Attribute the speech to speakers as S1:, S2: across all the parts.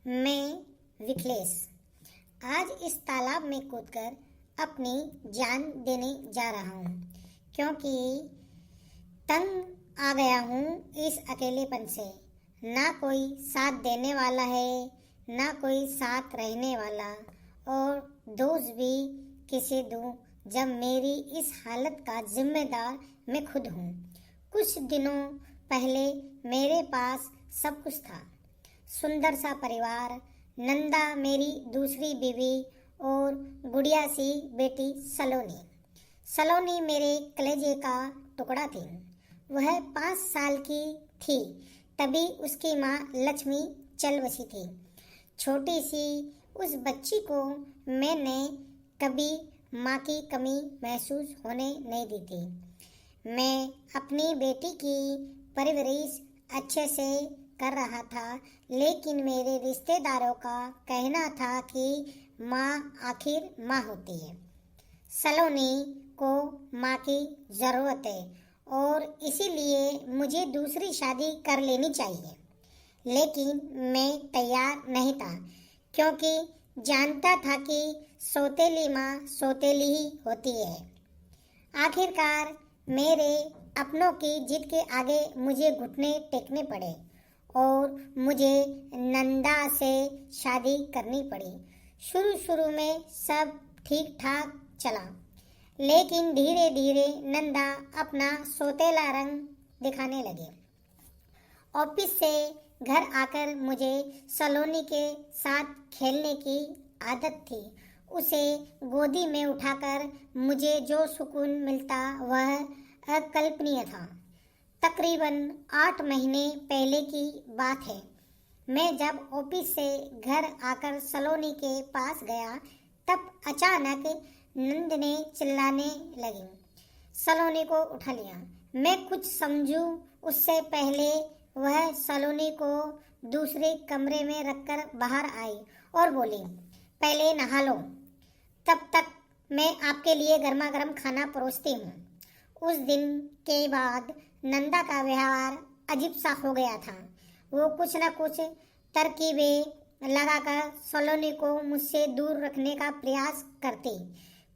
S1: मैं विखलेश आज इस तालाब में कूदकर अपनी जान देने जा रहा हूँ, क्योंकि तंग आ गया हूँ इस अकेलेपन से। ना कोई साथ देने वाला है, ना कोई साथ रहने वाला, और दोस्त भी किसे दूँ जब मेरी इस हालत का जिम्मेदार मैं खुद हूँ। कुछ दिनों पहले मेरे पास सब कुछ था, सुंदर सा परिवार, नंदा मेरी दूसरी बीवी और गुड़िया सी बेटी सलोनी। सलोनी मेरे कलेजे का टुकड़ा थी। वह 5 साल की थी तभी उसकी माँ लक्ष्मी चल बसी थी। छोटी सी उस बच्ची को मैंने कभी माँ की कमी महसूस होने नहीं दी थी। मैं अपनी बेटी की परवरिश अच्छे से कर रहा था, लेकिन मेरे रिश्तेदारों का कहना था कि माँ आखिर माँ होती है। सलोनी को माँ की ज़रूरत है और इसीलिए मुझे दूसरी शादी कर लेनी चाहिए। लेकिन मैं तैयार नहीं था, क्योंकि जानता था कि सौतेली माँ सौतेली ही होती है। आखिरकार मेरे अपनों की जिद के आगे मुझे घुटने टेकने पड़े और मुझे नंदा से शादी करनी पड़ी। शुरू में सब ठीक ठाक चला, लेकिन धीरे धीरे नंदा अपना सौतेला रंग दिखाने लगे। ऑफिस से घर आकर मुझे सलोनी के साथ खेलने की आदत थी। उसे गोदी में उठाकर मुझे जो सुकून मिलता वह अकल्पनीय था। तकरीबन 8 महीने पहले की बात है। मैं जब ऑफिस से घर आकर सलोनी के पास गया, तब अचानक नंद ने चिल्लाने लगी। सलोनी को उठा लिया। मैं कुछ समझूं उससे पहले वह सलोनी को दूसरे कमरे में रखकर बाहर आई और बोली, पहले नहा लो, तब तक मैं आपके लिए गर्मा गर्म खाना परोसती हूँ। उस दिन के बाद नंदा का व्यवहार अजीब सा हो गया था। वो कुछ न कुछ तरकीबें लगाकर सलोनी को मुझसे दूर रखने का प्रयास करती।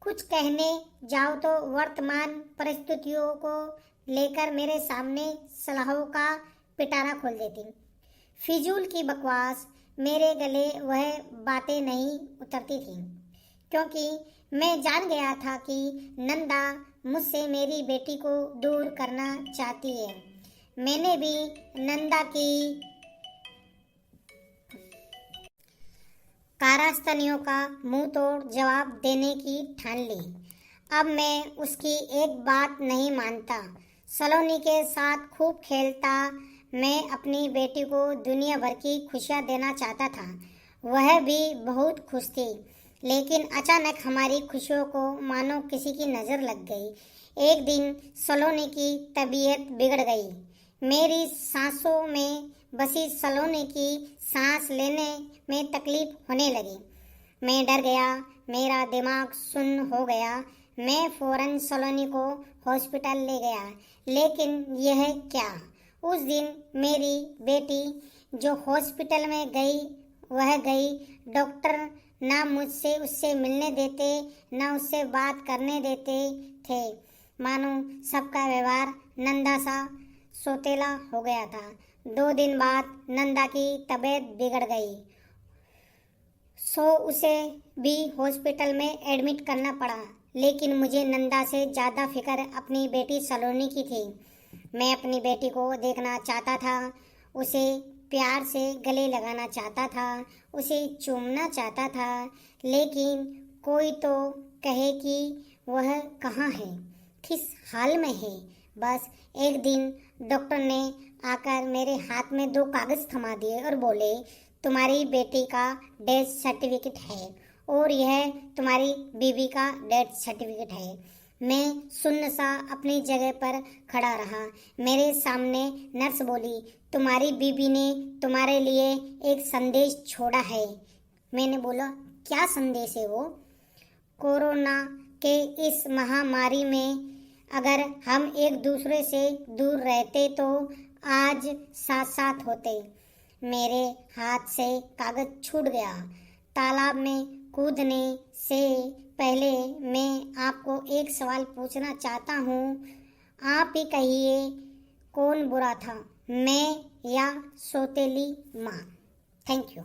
S1: कुछ कहने जाओ तो वर्तमान परिस्थितियों को लेकर मेरे सामने सलाहों का पिटारा खोल देती। फिजूल की बकवास, मेरे गले वह बातें नहीं उतरती थी, क्योंकि मैं जान गया था कि नंदा मुझसे मेरी बेटी को दूर करना चाहती है। मैंने भी नंदा की कारस्तानियों का मुंह तोड़ जवाब देने की ठान ली। अब मैं उसकी एक बात नहीं मानता। सलोनी के साथ खूब खेलता। मैं अपनी बेटी को दुनिया भर की खुशियाँ देना चाहता था। वह भी बहुत खुश थी, लेकिन अचानक हमारी खुशियों को मानो किसी की नज़र लग गई। एक दिन सलोनी की तबीयत बिगड़ गई। मेरी सांसों में बसी सलोनी की सांस लेने में तकलीफ होने लगी। मैं डर गया, मेरा दिमाग सुन्न हो गया। मैं फौरन सलोनी को हॉस्पिटल ले गया, लेकिन यह क्या, उस दिन मेरी बेटी जो हॉस्पिटल में गई वह गई। डॉक्टर ना मुझसे उससे मिलने देते, ना उससे बात करने देते थे। मानो सबका व्यवहार नंदा सा सौतेला हो गया था। 2 दिन बाद नंदा की तबीयत बिगड़ गई, सो उसे भी हॉस्पिटल में एडमिट करना पड़ा। लेकिन मुझे नंदा से ज़्यादा फिक्र अपनी बेटी सलोनी की थी। मैं अपनी बेटी को देखना चाहता था, उसे प्यार से गले लगाना चाहता था, उसे चूमना चाहता था, लेकिन कोई तो कहे कि वह कहाँ है, किस हाल में है। बस एक दिन डॉक्टर ने आकर मेरे हाथ में 2 कागज़ थमा दिए और बोले, तुम्हारी बेटी का डेथ सर्टिफिकेट है और यह तुम्हारी बीवी का डेथ सर्टिफिकेट है। मैं सुन्न सा अपनी जगह पर खड़ा रहा। मेरे सामने नर्स बोली, तुम्हारी बीबी ने तुम्हारे लिए एक संदेश छोड़ा है। मैंने बोला, क्या संदेश है वो? कोरोना के इस महामारी में अगर हम एक दूसरे से दूर रहते तो आज साथ साथ होते। मेरे हाथ से कागज छूट गया। तालाब में कूदने से पहले मैं आपको एक सवाल पूछना चाहता हूँ। आप ही कहिए, कौन बुरा था, मैं या सौतेली माँ? Thank you.